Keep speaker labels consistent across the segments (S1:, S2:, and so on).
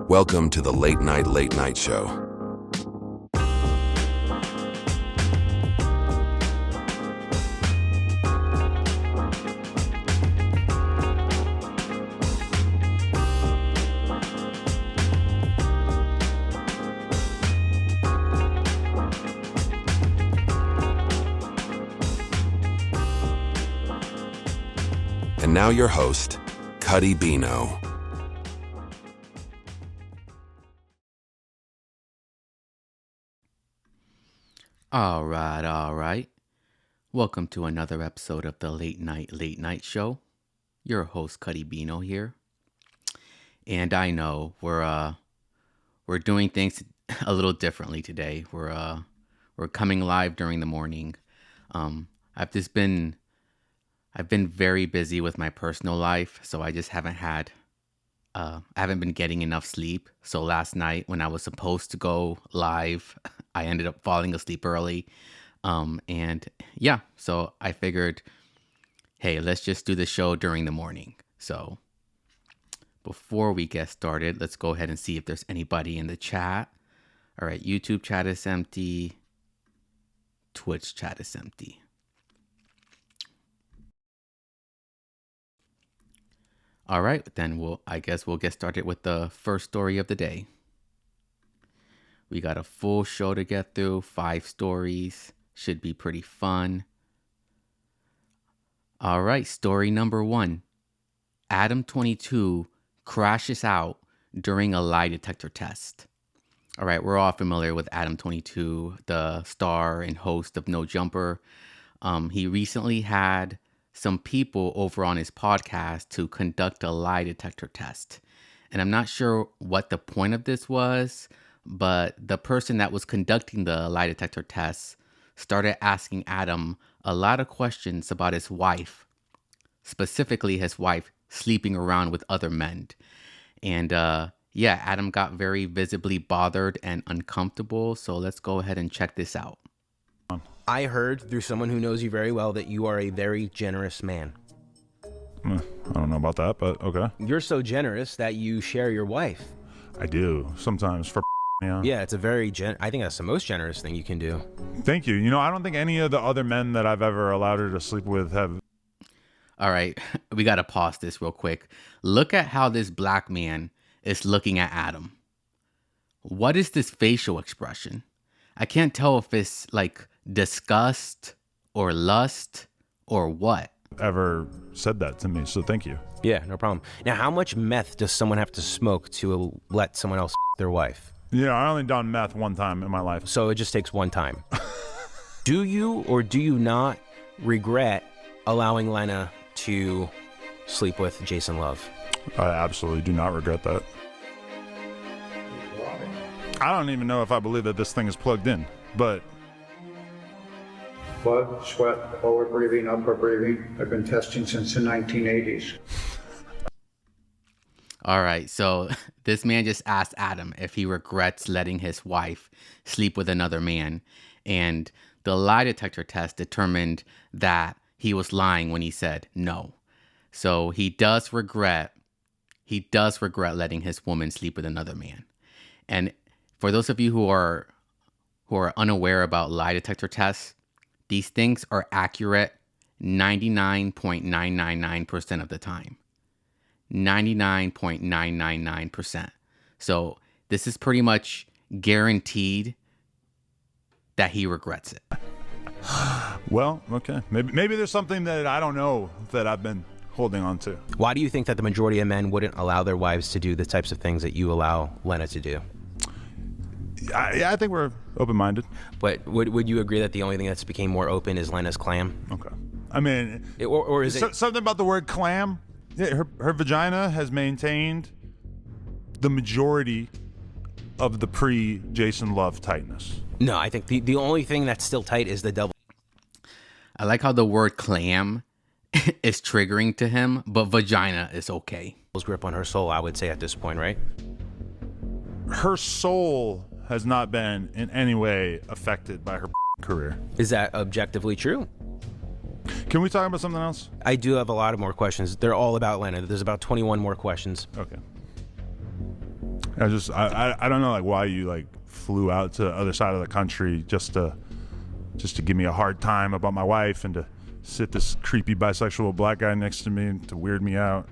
S1: Welcome to the Late Night Show. And now your host, Cuddy Bino.
S2: All right. Welcome to another episode of the Late Night Show. Your host, Cuddy Bino here. And I know we're doing things a little differently today. We're coming live during the morning. I've been very busy with my personal life, so I just haven't been getting enough sleep. So last night when I was supposed to go live, I ended up falling asleep early. So I figured, hey, let's just do the show during the morning. So before we get started, let's go ahead and see if there's anybody in the chat. All right, YouTube chat is empty. Twitch chat is empty. All right, then we'll get started with the first story of the day. We got a full show to get through, 5 stories. Should be pretty fun. All right, story number 1. Adam 22 crashes out during a lie detector test. All right, we're all familiar with Adam 22, the star and host of No Jumper. He recently had some people over on his podcast to conduct a lie detector test. And I'm not sure what the point of this was, but the person that was conducting the lie detector test started asking Adam a lot of questions about his wife, specifically his wife sleeping around with other men. And Adam got very visibly bothered and uncomfortable. So let's go ahead and check this out.
S3: I heard through someone who knows you very well that you are a very generous man.
S4: I don't know about that, but okay.
S3: You're so generous that you share your wife.
S4: I do sometimes for yeah.
S3: Yeah, it's a very I think that's the most generous thing you can do.
S4: Thank you. You know, I don't think any of the other men that I've ever allowed her to sleep with have.
S2: All right, we got to pause this real quick. Look at how this black man is looking at Adam. What is this facial expression? I can't tell if it's like disgust or lust or what.
S4: Ever said that to me, so thank you.
S3: Yeah, no problem. Now, how much meth does someone have to smoke to let someone else their wife?
S4: Yeah, I only done meth one time in my life.
S3: So it just takes one time. Do you or do you not regret allowing Lena to sleep with Jason Love?
S4: I absolutely do not regret that. I don't even know if I believe that this thing is plugged in, but...
S5: Blood, sweat, forward breathing, upper breathing. I've been testing since the 1980s.
S2: All right, so this man just asked Adam if he regrets letting his wife sleep with another man. And the lie detector test determined that he was lying when he said no. So he does regret letting his woman sleep with another man. And for those of you who are unaware about lie detector tests, these things are accurate 99.999% of the time. 99.999%. So this is pretty much guaranteed that he regrets it.
S4: Well, okay. Maybe there's something that I don't know that I've been holding on to.
S3: Why do you think that the majority of men wouldn't allow their wives to do the types of things that you allow Lena to do?
S4: I think we're open-minded.
S3: But would you agree that the only thing that's became more open is Lena's clam?
S4: Okay. I mean,
S3: or is it
S4: something about the word clam? Yeah, her vagina has maintained the majority of the pre-Jason Love tightness.
S3: No, I think the only thing that's still tight is the double.
S2: I like how the word clam is triggering to him, but vagina is okay.
S3: Grip on her soul, I would say at this point, right?
S4: Her soul has not been in any way affected by her career.
S3: Is that objectively true?
S4: Can we talk about something else?
S3: I do have a lot of more questions. They're all about Lena. There's about 21 more questions.
S4: Okay. I don't know like why you like flew out to the other side of the country just to give me a hard time about my wife and to sit this creepy bisexual black guy next to me and to weird me out.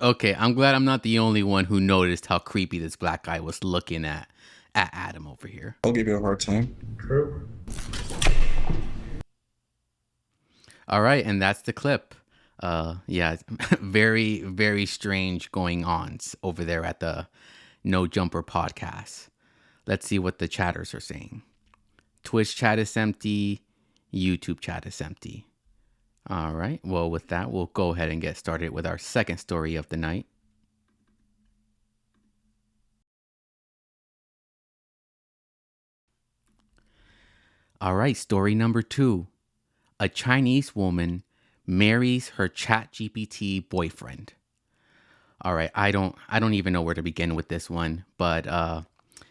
S2: Okay, I'm glad I'm not the only one who noticed how creepy this black guy was looking at Adam over here.
S6: I'll give you a hard time.
S5: True.
S2: All right, and that's the clip. Yeah, very, very strange going on over there at the No Jumper podcast. Let's see what the chatters are saying. Twitch chat is empty. YouTube chat is empty. All right, well, with that, we'll go ahead and get started with our second story of the night. All right, story number 2. A Chinese woman marries her Chat-GPT boyfriend. All right, I don't even know where to begin with this one, but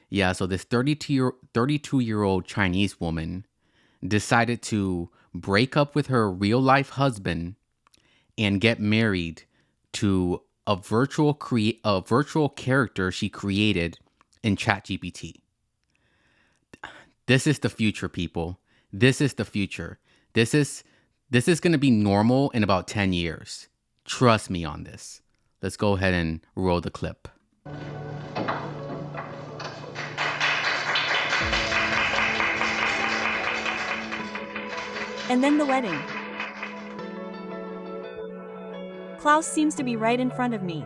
S2: yeah, so this 32-year-old Chinese woman decided to break up with her real-life husband and get married to a virtual character she created in ChatGPT. This is the future, people. This is the future. This is going to be normal in about 10 years. Trust me on this. Let's go ahead and roll the clip.
S7: And then the wedding. Klaus seems to be right in front of me.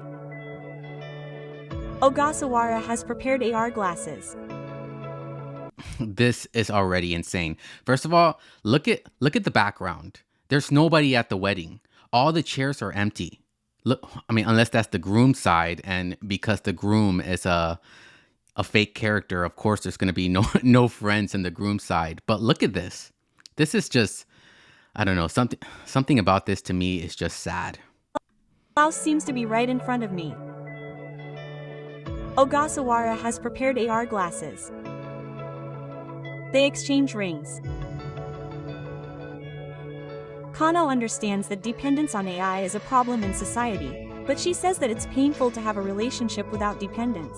S7: Ogasawara has prepared AR glasses.
S2: This is already insane. First of all, look at the background. There's nobody at the wedding. All the chairs are empty. Look, I mean, unless that's the groom's side, and because the groom is a fake character, of course there's going to be no friends in the groom's side. But look at this. This is just, I don't know, something about this to me is just sad.
S7: Klaus seems to be right in front of me. Ogasawara has prepared AR glasses. They exchange rings. Kano understands that dependence on AI is a problem in society, but she says that it's painful to have a relationship without dependence.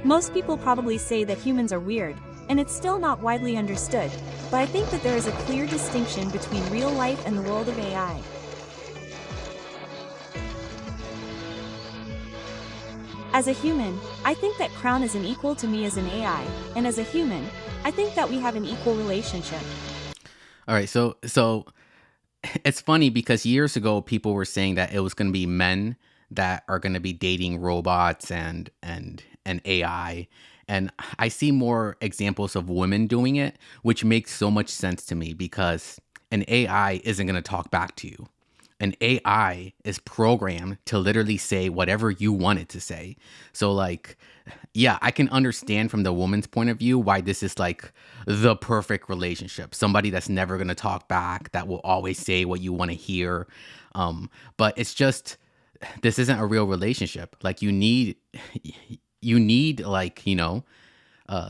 S7: Most people probably say that humans are weird, and it's still not widely understood, but I think that there is a clear distinction between real life and the world of AI. As a human, I think that Crown is an equal to me as an AI, and as a human, I think that we have an equal relationship.
S2: All right, so it's funny because years ago people were saying that it was going to be men that are going to be dating robots and AI, and I see more examples of women doing it, which makes so much sense to me because an AI isn't going to talk back to you. An AI is programmed to literally say whatever you want it to say. So like, yeah, I can understand from the woman's point of view why this is like the perfect relationship. Somebody that's never going to talk back, that will always say what you want to hear. But it's just, this isn't a real relationship. Like you need like,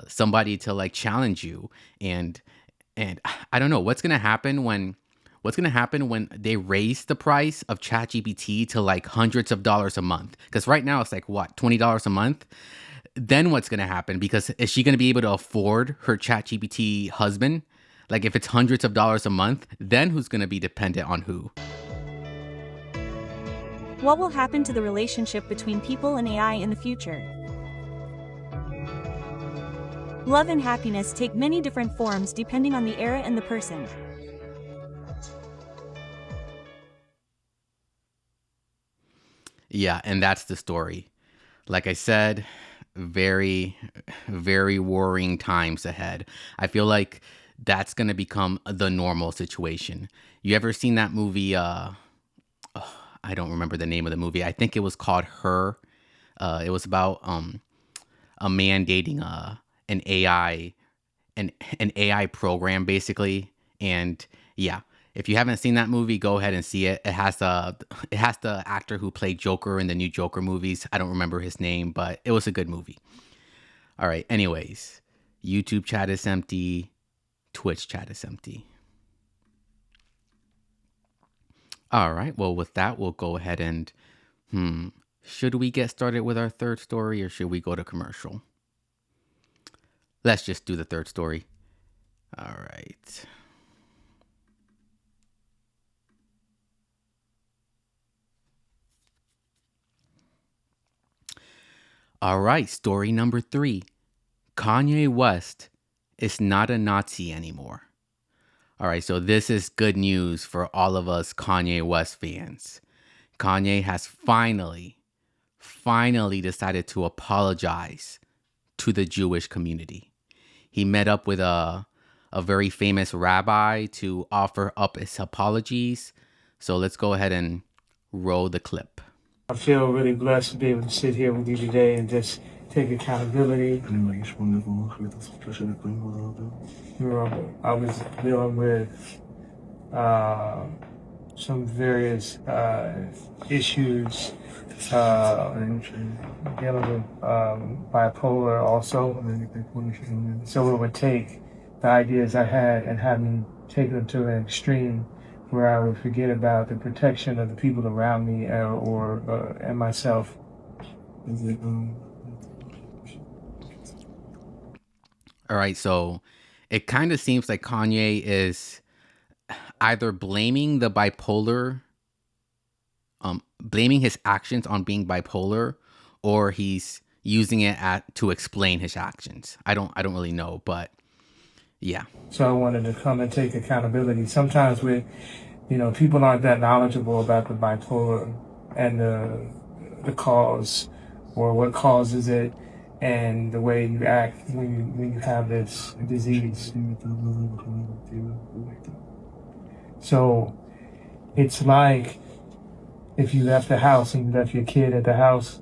S2: somebody to like challenge you. And I don't know what's going to happen when they raise the price of ChatGPT to like hundreds of dollars a month. Because right now it's like, what, $20 a month? Then what's going to happen? Because is she going to be able to afford her ChatGPT husband? Like if it's hundreds of dollars a month, then who's going to be dependent on who?
S7: What will happen to the relationship between people and AI in the future? Love and happiness take many different forms depending on the era and the person.
S2: Yeah, and that's the story. Like I said, very, very worrying times ahead. I feel like that's going to become the normal situation. You ever seen that movie? I don't remember the name of the movie. I think it was called Her. It was about a man dating an AI program, basically. And yeah, if you haven't seen that movie, go ahead and see it. It has the actor who played Joker in the new Joker movies. I don't remember his name, but it was a good movie. All right. Anyways, YouTube chat is empty. Twitch chat is empty. All right. Well, with that, we'll go ahead and, should we get started with our third story or should we go to commercial? Let's just do the third story. All right. All right. Story number 3. Kanye West is not a Nazi anymore. All right. So this is good news for all of us Kanye West fans. Kanye has finally decided to apologize to the Jewish community. He met up with a very famous rabbi to offer up his apologies. So let's go ahead and roll the clip.
S6: I feel really blessed to be able to sit here with you today and just take accountability. I was dealing with some various issues, dealing with bipolar also. So it would take the ideas I had and have me take them to an extreme where I would forget about the protection of the people around me and myself.
S2: All right, so it kind of seems like Kanye is either blaming the bipolar, blaming his actions on being bipolar, or he's using it to explain his actions. I don't really know, but yeah.
S6: So I wanted to come and take accountability. Sometimes people aren't that knowledgeable about the bipolar and the cause or what causes it and the way you act when you have this disease. So it's like if you left the house and you left your kid at the house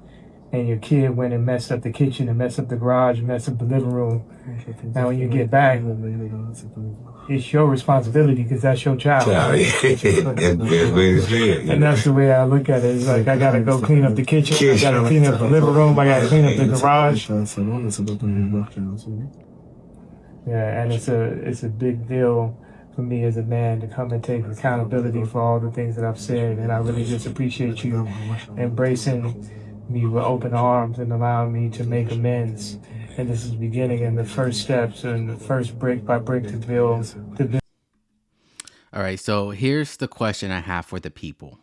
S6: and your kid went and messed up the kitchen and messed up the garage, messed up the living room. Now when you get back, it's your responsibility because that's your child. And that's the way I look at it. It's like I gotta go clean up the kitchen, I gotta clean up the living room, I gotta clean up the garage. Yeah, and it's a big deal for me as a man to come and take accountability for all the things that I've said. And I really just appreciate you embracing me with open arms and allowing me to make amends. And this is the beginning and the first steps and the first brick by brick to build.
S2: All right, so here's the question I have for the people.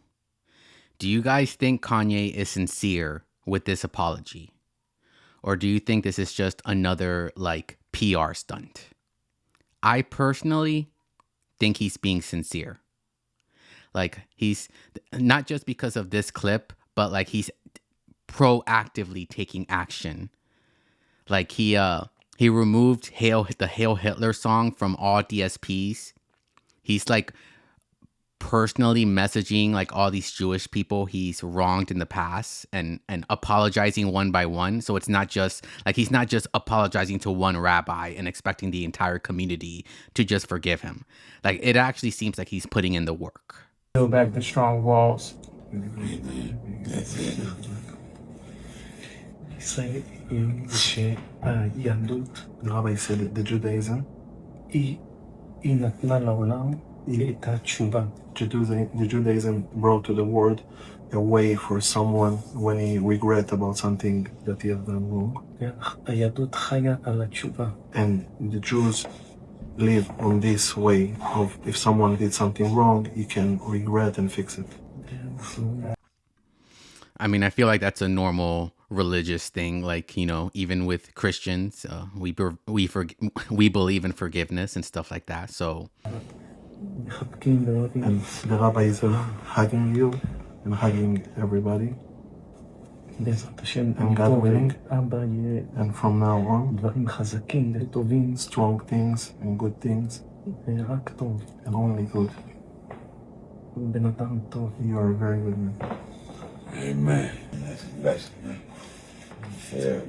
S2: Do you guys think Kanye is sincere with this apology? Or do you think this is just another PR stunt? I personally think he's being sincere. He's not just because of this clip, but he's proactively taking action. He removed the Hail Hitler song from all DSPs. He's personally messaging all these Jewish people he's wronged in the past and apologizing one by one. So it's not just he's not just apologizing to one rabbi and expecting the entire community to just forgive him. It actually seems like he's putting in the work.
S6: Build back the strong walls.
S8: The rabbi said the Judaism, the Judaism brought to the world a way for someone when he regret about something that he has done wrong. And the Jews live on this way of if someone did something wrong, he can regret and fix it.
S2: I mean, I feel like that's a normal religious thing. Even with Christians, we believe in forgiveness and stuff like that. So,
S8: and the rabbi is hugging you and hugging everybody. And God willing, and from now on, strong things and good things, and only good. You are a very good man.
S9: Amen. That's a blessing, man. Yeah,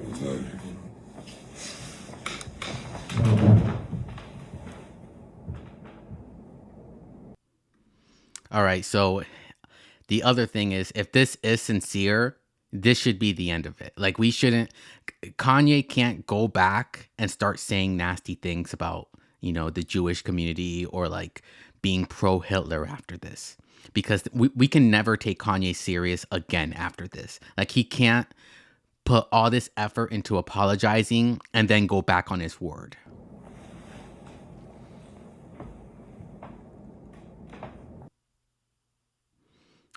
S2: all right. So the other thing is, if this is sincere, this should be the end of it. Kanye can't go back and start saying nasty things about, the Jewish community or being pro-Hitler after this, because we can never take Kanye serious again after this. Like, he can't put all this effort into apologizing and then go back on his word.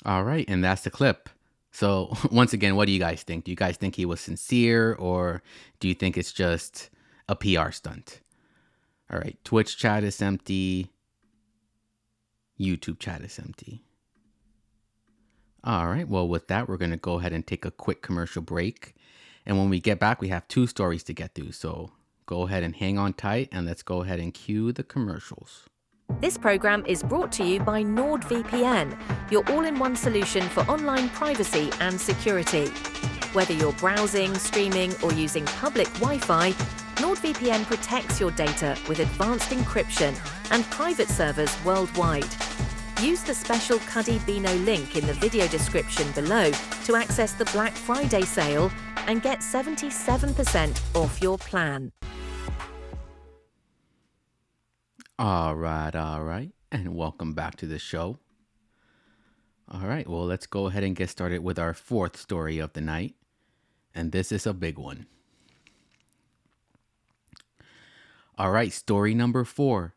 S2: All right, and that's the clip. So once again, what do you guys think? Do you guys think he was sincere, or do you think it's just a PR stunt? All right, Twitch chat is empty. YouTube chat is empty. All right, well, with that, we're going to go ahead and take a quick commercial break. And when we get back, we have 2 stories to get through. So go ahead and hang on tight, and let's go ahead and cue the commercials.
S10: This program is brought to you by NordVPN, your all-in-one solution for online privacy and security. Whether you're browsing, streaming, or using public Wi-Fi, NordVPN protects your data with advanced encryption and private servers worldwide. Use the special Cuddy Bino link in the video description below to access the Black Friday sale and get 77% off your plan.
S2: All right. And welcome back to the show. All right, well, let's go ahead and get started with our 4th story of the night. And this is a big one. All right, story number 4.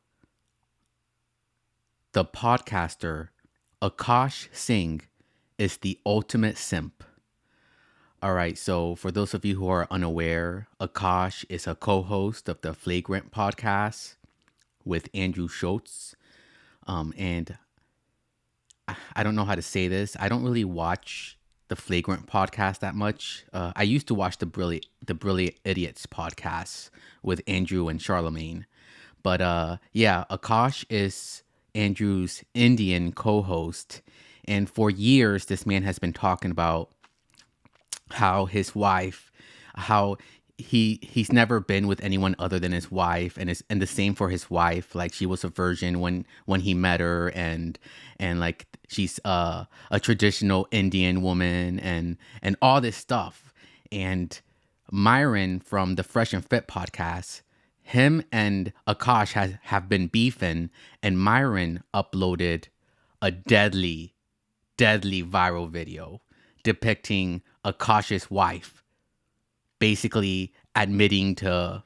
S2: The podcaster Akaash Singh is the ultimate simp. All right, so for those of you who are unaware, Akaash is a co-host of the Flagrant podcast with Andrew Schultz. And I don't know how to say this. I don't really watch the Flagrant podcast that much. I used to watch the Brilliant Idiots podcast with Andrew and Charlemagne. But yeah, Akaash is Andrew's Indian co-host. And for years, this man has been talking about how his wife, how he's never been with anyone other than his wife, and the same for his wife. Like, she was a virgin when he met her, and like, she's a traditional Indian woman, and all this stuff. And Myron from the Fresh and Fit podcast, him and Akaash have been beefing, and Myron uploaded a deadly viral video depicting Akaash's wife basically admitting to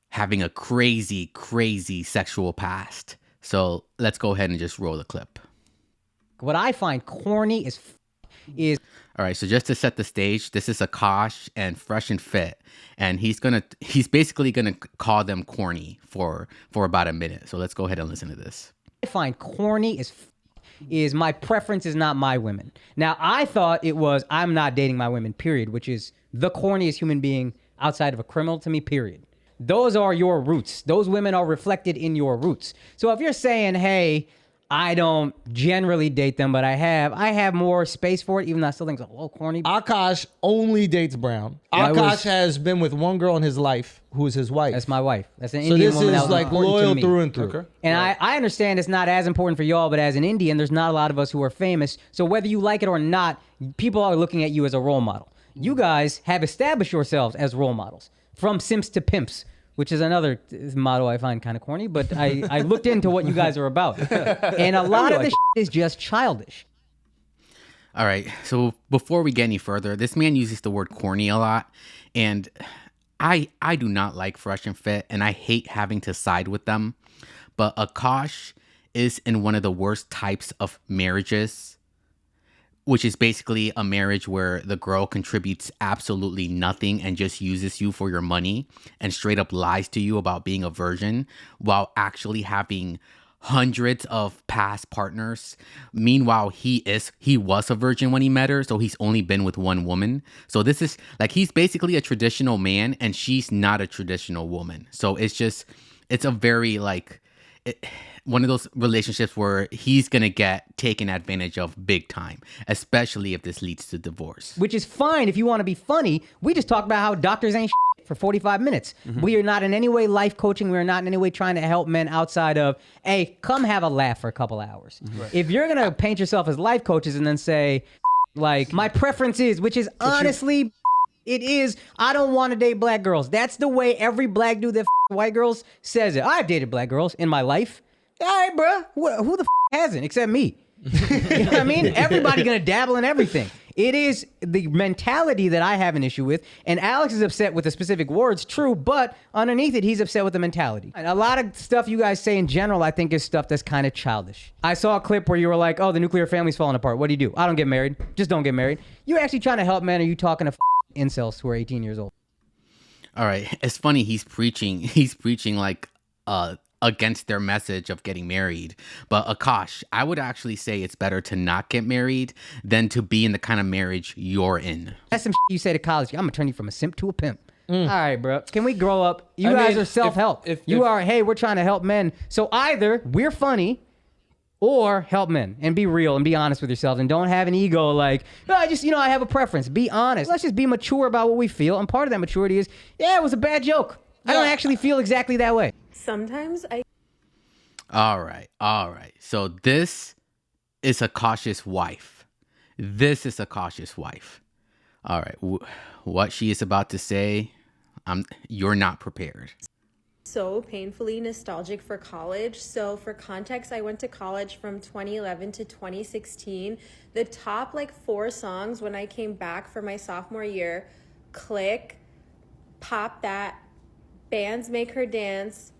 S2: having a crazy sexual past. So let's go ahead and just roll the clip.
S11: What I find corny is
S2: all right, so just to set the stage, this is Akaash and Fresh and Fit, and he's basically gonna call them corny for about a minute. So let's go ahead and listen to this.
S11: I find corny is my preference is not my women. Now, I thought it was I'm not dating my women, period, which is the corniest human being outside of a criminal to me, period. Those are your roots. Those women are reflected in your roots. So if you're saying, hey, I don't generally date them, but I have more space for it, even though I still think it's a little corny.
S12: Akaash only dates brown. Akaash has been with one girl in his life who is his wife.
S11: That's my wife. That's an Indian woman.
S12: So this
S11: is
S12: like loyal through and through. Okay.
S11: And I understand it's not as important for y'all, but as an Indian, there's not a lot of us who are famous. So whether you like it or not, people are looking at you as a role model. You guys have established yourselves as role models. From simps to pimps, which is another motto I find kind of corny, but I looked into what you guys are about. And a lot of this is just childish.
S2: All right, so before we get any further, this man uses the word corny a lot, and I do not like Fresh and Fit, and I hate having to side with them. But Akaash is in one of the worst types of marriages, which is basically a marriage where the girl contributes absolutely nothing and just uses you for your money and straight up lies to you about being a virgin while actually having hundreds of past partners. Meanwhile, he was a virgin when he met her, so he's only been with one woman. So this is like, he's basically a traditional man and she's not a traditional woman. So it's a very one of those relationships where he's going to get taken advantage of big time, especially if this leads to divorce.
S11: Which is fine if you want to be funny. We just talked about how doctors ain't for 45 minutes. Mm-hmm. We are not in any way life coaching. We are not in any way trying to help men outside of, hey, come have a laugh for a couple hours. Right. If you're going to paint yourself as life coaches and then say, like, my preference is, which is honestly... It is, I don't want to date black girls. That's the way every black dude that white girls says it. I've dated black girls in my life. All right, bro. Who the hasn't except me? You know what I mean? Everybody gonna dabble in everything. It is the mentality that I have an issue with, and Alex is upset with the specific words, true, but underneath it, he's upset with the mentality. And a lot of stuff you guys say in general, I think is stuff that's kind of childish. I saw a clip where you were like, oh, the nuclear family's falling apart. What do? I don't get married. Just don't get married. You actually trying to help men, or you talking to incels who are 18 years old?
S2: All right. It's funny. He's preaching like against their message of getting married. But Akaash, I would actually say it's better to not get married than to be in the kind of marriage you're in.
S11: That's some you say to college. I'm gonna turn you from a simp to a pimp. All right, bro. Can we grow up? You guys are self-help. Hey, we're trying to help men. So either we're funny or help men and be real and be honest with yourselves and don't have an ego like, oh, I have a preference. Be honest. Let's just be mature about what we feel. And part of that maturity is, it was a bad joke. I don't actually feel exactly that way.
S13: Sometimes I...
S2: All right. So this is a cautious wife. All right. What she is about to say, you're not prepared.
S13: So painfully nostalgic for college. So for context, I went to college from 2011 to 2016. The top 4 songs when I came back for my sophomore year: Click, Pop That, Bands Make Her Dance,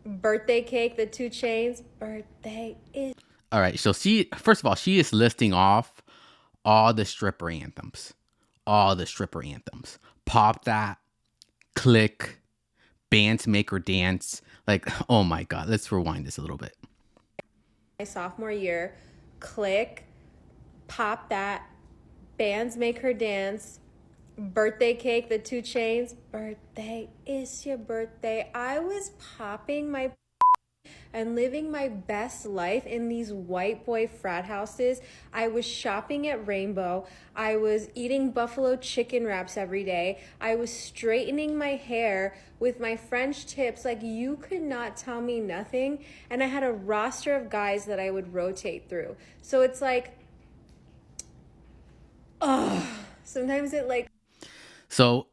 S13: Birthday Cake, the 2 Chainz, Birthday is...
S2: All right, so first of all, she is listing off all the stripper anthems. Pop That, Click, Bands Make Her Dance. Oh my God, let's rewind this a little bit.
S13: My sophomore year: Click, Pop That, Bands Make Her Dance, Birthday Cake, the 2 Chainz, Birthday is Your Birthday. I was popping my and living my best life in these white boy frat houses. I was shopping at Rainbow. I was eating buffalo chicken wraps every day. I was straightening my hair with my French tips. You could not tell me nothing. And I had a roster of guys that I would rotate through. So it's sometimes it
S2: So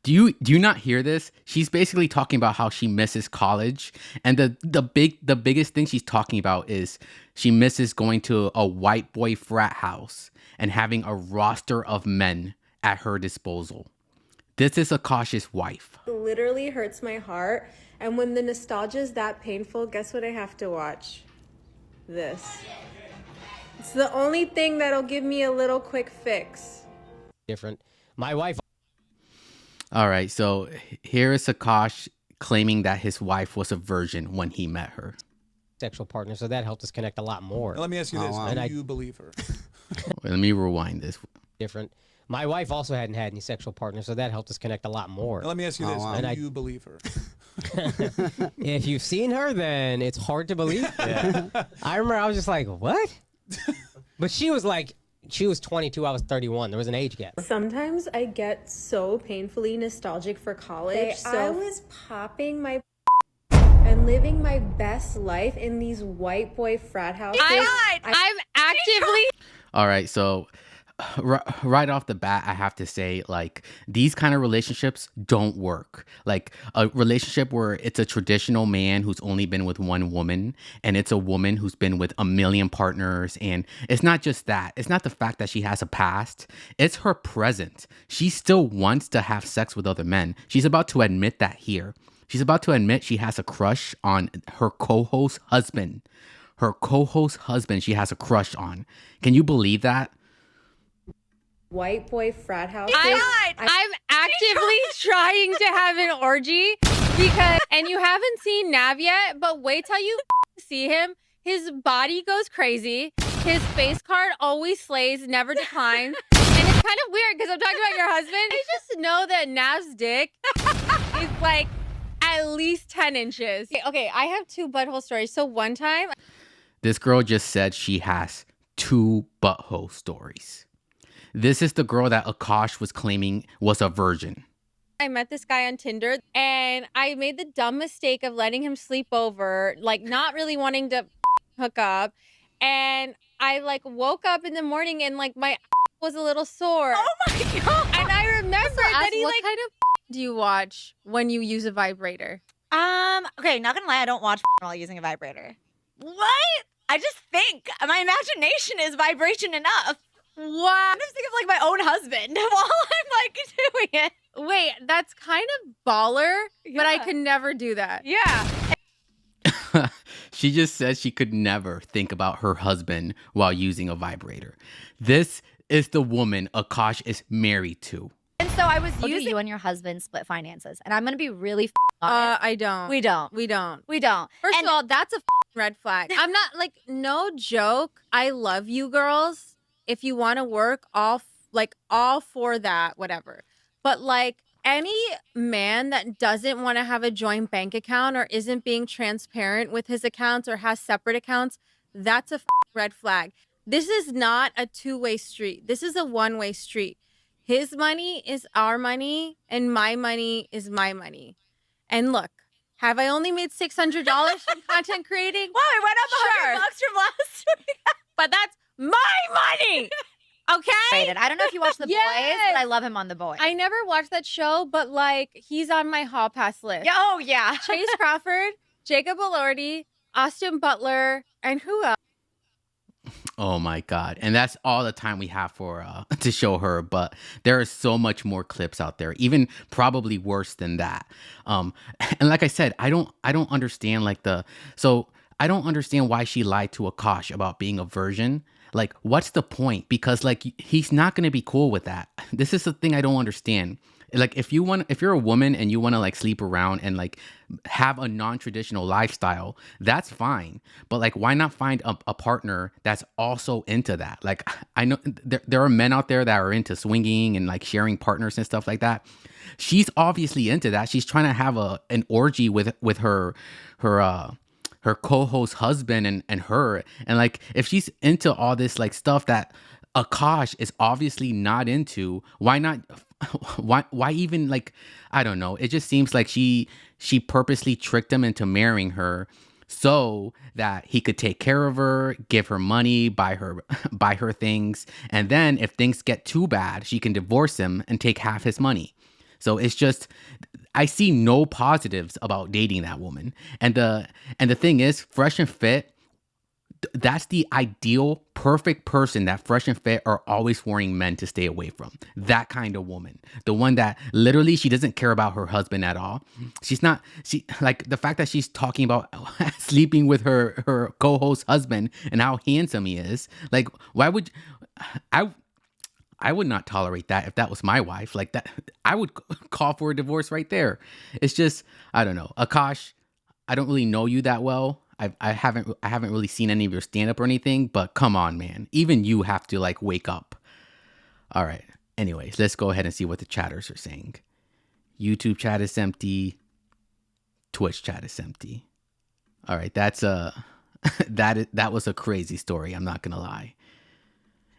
S2: do you not hear this? She's basically talking about how she misses college, and the biggest thing she's talking about is she misses going to a white boy frat house and having a roster of men at her disposal. This is a cautious wife.
S13: It literally hurts my heart. And when the nostalgia is that painful, guess what I have to watch? This. It's the only thing that'll give me a little quick fix.
S11: Different. My wife...
S2: All right, so here is Akaash claiming that his wife was a virgin when he met her.
S11: Sexual partner, so that helped us connect a lot more.
S14: Let me ask you this: do you believe her?
S2: Let me rewind this.
S11: Different. My wife also hadn't had any sexual partners, so that helped us connect a lot more.
S14: Let me ask you this: do you believe her?
S11: If you've seen her, then it's hard to believe. Yeah. I remember I was just like, what? But she was 22, I was 31. There was an age gap.
S13: Sometimes I get so painfully nostalgic for college. So I was popping my and living my best life in these white boy frat houses.
S15: I'm actively...
S2: All right, so right off the bat, I have to say, these kind of relationships don't work. A relationship where it's a traditional man who's only been with one woman, and it's a woman who's been with a million partners. And it's not just that. It's not the fact that she has a past. It's her present. She still wants to have sex with other men. She's about to admit that here. She's about to admit she has a crush on her co-host husband. She has a crush on. Can you believe that?
S13: White boy frat house.
S15: I'm actively trying to have an orgy and you haven't seen Nav yet, but wait till you see him. His body goes crazy. His face card always slays, never declines. And it's kind of weird because I'm talking about your husband. I just know that Nav's dick is at least 10 inches. Okay, I have 2 butthole stories. So one time...
S2: This girl just said she has 2 butthole stories. This is the girl that Akaash was claiming was a virgin.
S15: I met this guy on Tinder and I made the dumb mistake of letting him sleep over, not really wanting to hook up. And I woke up in the morning and my was a little sore.
S16: Oh my God.
S15: And I remember that he
S16: what kind of
S15: do you watch when you use a vibrator?
S16: Okay, not gonna lie, I don't watch while using a vibrator. What? I just think my imagination is vibration enough.
S15: What?
S16: I'm just thinking of like my own husband while I'm like doing it.
S15: Wait, that's kind of baller, but I
S16: Yeah.
S15: could never do that.
S16: Yeah.
S2: She just said she could never think about her husband while using a vibrator. This is the woman Akaash is married to.
S16: And so I was
S17: How do
S16: using
S17: you and your husband split finances? And I'm gonna be really honest.
S15: I don't.
S16: We don't.
S15: We don't.
S16: We don't.
S15: First
S16: And-
S15: of all, that's a red flag. I'm not like, no joke. I love you girls. If you want to work, all for that, whatever. But like any man that doesn't want to have a joint bank account or isn't being transparent with his accounts or has separate accounts, that's a red flag. This is not a two-way street. This is a one-way street. His money is our money and my money is my money. And look, have I only made $600 from content creating?
S16: Wow, I went up $100 from last week.
S15: But that's my money. Okay?
S17: I don't know if you watch The Boys, but I love him on The Boys.
S15: I never watched that show, but like he's on my hall pass list.
S16: Yeah, oh yeah.
S15: Chase Crawford, Jacob Elordi, Austin Butler, and who else?
S2: Oh my God. And that's all the time we have for to show her, but there is so much more clips out there, even probably worse than that. And like I said, I don't understand I don't understand why she lied to Akaash about being a virgin. Like, what's the point? Because like he's not going to be cool with that. This is the thing I don't understand. Like if you're a woman and you want to like sleep around and like have a non-traditional lifestyle, that's fine. But like, why not find a partner that's also into that? Like I know there are men out there that are into swinging and like sharing partners and stuff like that. She's obviously into that. She's trying to have an orgy with her co-host husband and her. And like, if she's into all this like stuff that Akaash is obviously not into, why not? Why even like, I don't know. It just seems like she purposely tricked him into marrying her so that he could take care of her, give her money, buy her things. And then if things get too bad, she can divorce him and take half his money. So it's just, I see no positives about dating that woman. And the thing is, Fresh and Fit, that's the ideal, perfect person that Fresh and Fit are always warning men to stay away from. That kind of woman. The one that literally she doesn't care about her husband at all. She like the fact that she's talking about sleeping with her co-host husband and how handsome he is. Like, why would I would not tolerate that if that was my wife. Like that, I would call for a divorce right there. It's just, I don't know. Akaash, I don't really know you that well. I haven't really seen any of your stand-up or anything, but come on, man. Even you have to like wake up. All right. Anyways, let's go ahead and see what the chatters are saying. YouTube chat is empty. Twitch chat is empty. All right, that was a crazy story, I'm not gonna lie.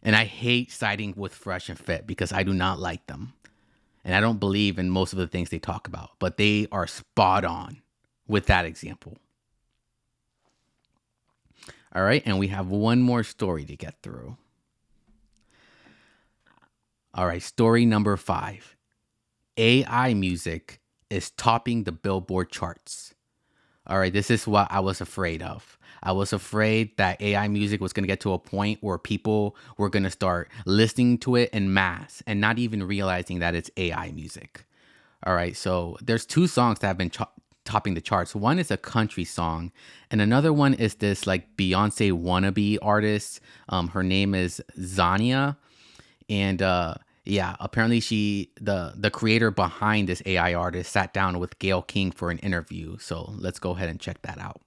S2: And I hate siding with Fresh and Fit because I do not like them. And I don't believe in most of the things they talk about, but they are spot on with that example. All right, and we have one more story to get through. All right, story number 5. AI music is topping the Billboard charts. All right, this is what I was afraid of. I was afraid that AI music was going to get to a point where people were going to start listening to it en masse and not even realizing that it's AI music. All right, so there's 2 songs that have been topping the charts. One is a country song, and another one is this like Beyonce wannabe artist. Her name is Zania, and yeah, apparently the creator behind this AI artist sat down with Gayle King for an interview. So let's go ahead and check that out.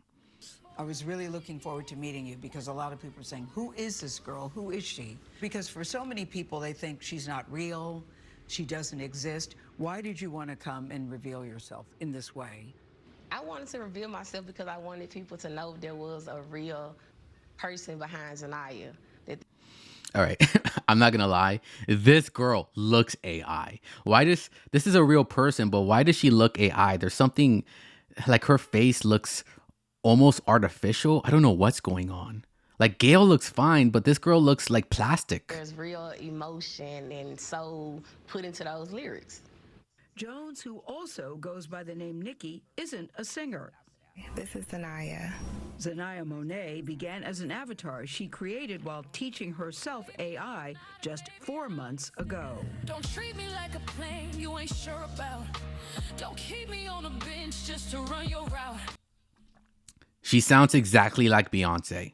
S18: I was really looking forward to meeting you because a lot of people are saying, who is this girl? Who is she? Because for so many people, they think she's not real. She doesn't exist. Why did you want to come and reveal yourself in this way?
S19: I wanted to reveal myself because I wanted people to know there was a real person behind Zanaya.
S2: All right, I'm not gonna lie. This girl looks AI. This is a real person, but why does she look AI? There's something like her face looks almost artificial. I don't know what's going on. Like Gayle looks fine, but this girl looks like plastic.
S19: There's real emotion and soul put into those lyrics.
S18: Jones, who also goes by the name Nikki, isn't a singer.
S20: This is Zanaya.
S21: Zanaya Monet began as an avatar she created while teaching herself AI just 4 months ago.
S22: Don't treat me like a plane you ain't sure about. Don't keep me on a bench just to run your route.
S2: She sounds exactly like Beyonce.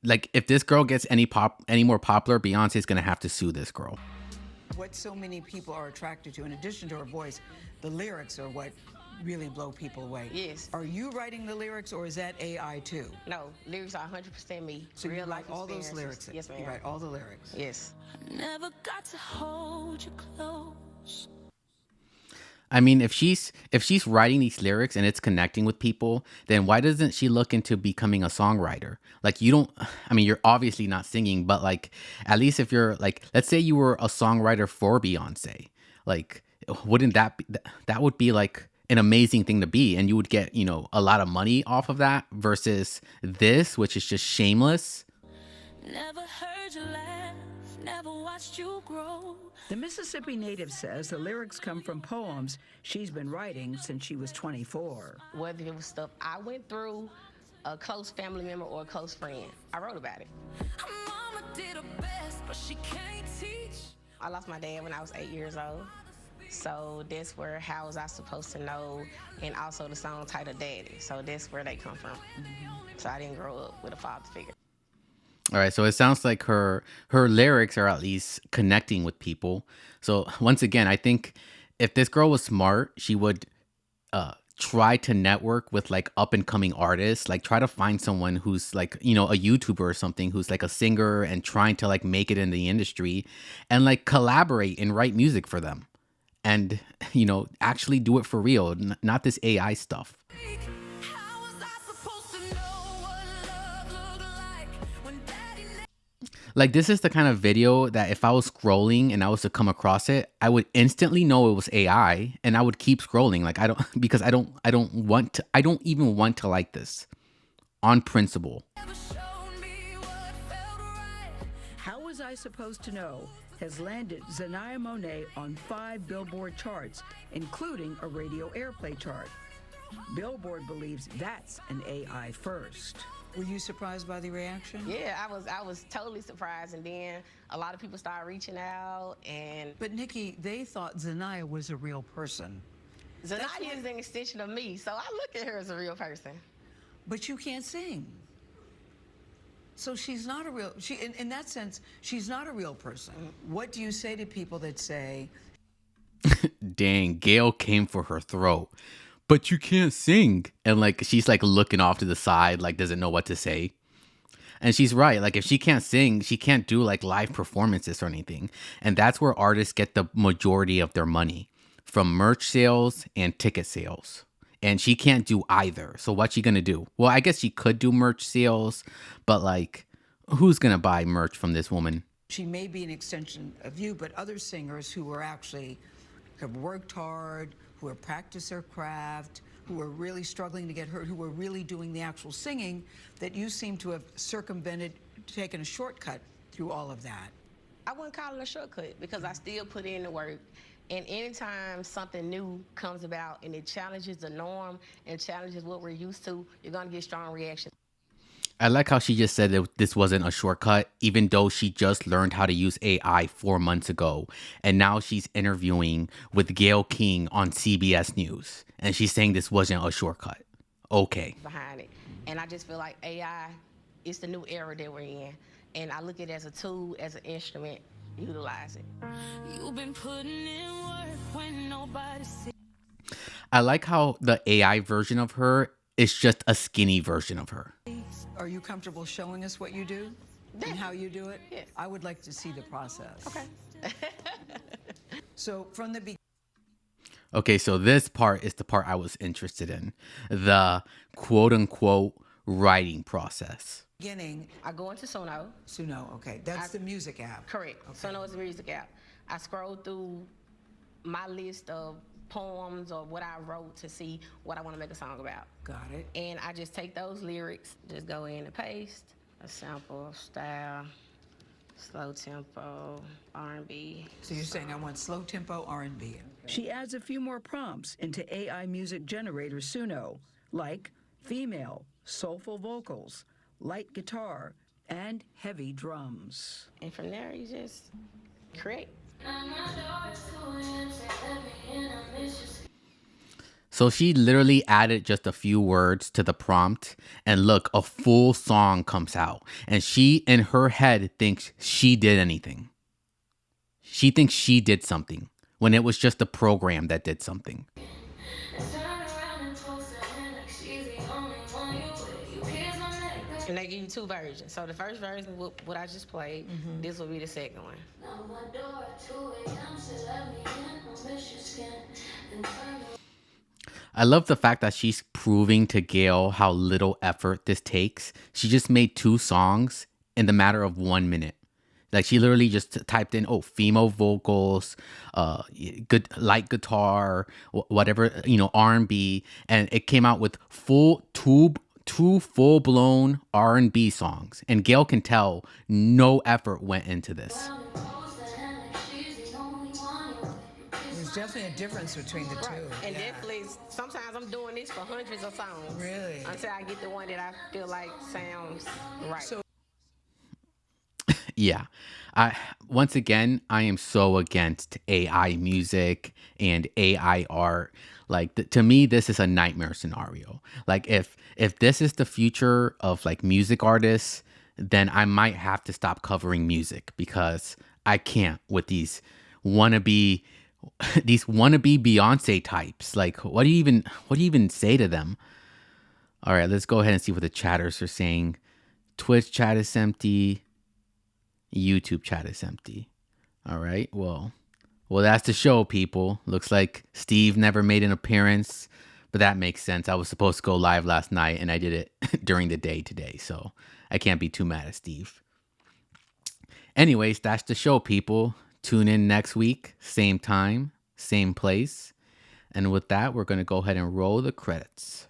S2: Like, if this girl gets any more popular, Beyonce's gonna have to sue this girl.
S18: What so many people are attracted to, in addition to her voice, the lyrics are what really blow people away.
S19: Yes.
S18: Are you writing the lyrics, or is that AI too?
S19: No, lyrics are 100% me.
S18: So
S19: real
S18: you
S19: life
S18: write all those
S19: experiences.
S18: lyrics?
S19: Yes, ma'am.
S18: You write all the lyrics?
S19: Yes.
S22: Never got to hold you close.
S2: I mean, if she's writing these lyrics and it's connecting with people, then why doesn't she look into becoming a songwriter? Like, you're obviously not singing, but like, at least if you're like, let's say you were a songwriter for Beyonce, like, wouldn't that would be like an amazing thing to be, and you would get, a lot of money off of that versus this, which is just shameless.
S22: Never heard you laugh, never watched you grow.
S21: The Mississippi native says the lyrics come from poems she's been writing since she was 24.
S19: Whether it was stuff I went through, a close family member, or a close friend, I wrote about it.
S22: Mama did her best, but she can't teach.
S19: I lost my dad when I was 8 years old. So that's where how was I supposed to know, and also the song titled Daddy. So that's where they come from. So I didn't grow up with a father figure.
S2: All right, so it sounds like her lyrics are at least connecting with people. So once again, I think if this girl was smart, she would try to network with like up and coming artists, like try to find someone who's like, a YouTuber or something, who's like a singer and trying to like make it in the industry, and like collaborate and write music for them. And, actually do it for real, not this AI stuff. Like, this is the kind of video that if I was scrolling and I was to come across it, I would instantly know it was AI, and I would keep scrolling. Like, I don't even want to like this on principle.
S21: How Was I Supposed to Know has landed Zanaya Monet on 5 Billboard charts, including a radio airplay chart. Billboard believes that's an AI first.
S18: Were you surprised by the reaction?
S19: Yeah, I was totally surprised, and then a lot of people started reaching out.
S18: But Nikki, they thought Zanaya was a real person.
S19: Zanaya is an extension of me, so I look at her as a real person.
S18: But you can't sing. So she's not a real, in that sense, she's not a real person. What do you say to people that say,
S2: dang, Gail came for her throat, but you can't sing? And like, she's like looking off to the side, like doesn't know what to say. And she's right. Like, if she can't sing, she can't do like live performances or anything. And that's where artists get the majority of their money, from merch sales and ticket sales. And she can't do either. So what's she going to do? Well, I guess she could do merch sales, but like, who's going to buy merch from this woman?
S18: she may be an extension of you, but other singers who are actually have worked hard, who have practiced their craft, who are really struggling to get heard, who are really doing the actual singing, that you seem to have circumvented, taken a shortcut through all of that.
S19: I wouldn't call it a shortcut because I still put in the work. And anytime something new comes about and it challenges the norm and challenges what we're used to, you're going to get strong reactions.
S2: I like how she just said that this wasn't a shortcut, even though she just learned how to use AI 4 months ago. And now she's interviewing with Gayle King on CBS News. And she's saying this wasn't a shortcut. Okay.
S19: Behind it. And I just feel like AI is the new era that we're in. And I look at it as a tool, as an instrument. Utilize it.
S22: You've been putting in work when nobody sees.
S2: I like how the AI version of her is just a skinny version of her.
S18: Are you comfortable showing us what you do and how you do it?
S19: Yes.
S18: I would like to see the process.
S19: Okay.
S18: So from the beginning.
S2: Okay, so this part is the part I was interested in. The quote-unquote writing process.
S18: Beginning,
S19: I go into Suno.
S18: Suno, okay. That's the music app.
S19: Correct. Okay. Suno is the music app. I scroll through my list of poems or what I wrote to see what I want to make a song about.
S18: Got it.
S19: And I just take those lyrics, just go in and paste a sample, style, slow tempo, R&B.
S18: So you're saying I want slow tempo R&B.
S21: She adds a few more prompts into AI music generator Suno. like female, soulful vocals, light guitar, and heavy drums.
S19: And from there, you just create.
S2: So she literally added just a few words to the prompt, and look, a full song comes out. And she, in her head, thinks she did anything. She thinks she did something when it was just a program that did something.
S19: And they give you two versions. So the first version, what I just played, this will be the second one.
S2: I love the fact that she's proving to Gail how little effort this takes. She just made 2 songs in the matter of 1 minute. Like she literally just typed in, female vocals, good light guitar, whatever, R&B, and it came out with two full-blown R&B songs. And Gail can tell no effort went into this.
S21: There's definitely a difference between the two.
S19: And definitely, sometimes I'm doing this for hundreds of songs.
S21: Really?
S19: Until I get the one that I feel like sounds right.
S2: Yeah. Once again, I am so against AI music and AI art. Like to me, this is a nightmare scenario. Like if this is the future of like music artists, then I might have to stop covering music because I can't with these wannabe Beyonce types. Like what do you even say to them? All right, let's go ahead and see what the chatters are saying. Twitch chat is empty. YouTube chat is empty. All right. Well, that's the show, people. Looks like Steve never made an appearance, but that makes sense. I was supposed to go live last night and I did it during the day today, so I can't be too mad at Steve. Anyways, that's the show, people. Tune in next week, same time, same place. And with that, we're going to go ahead and roll the credits.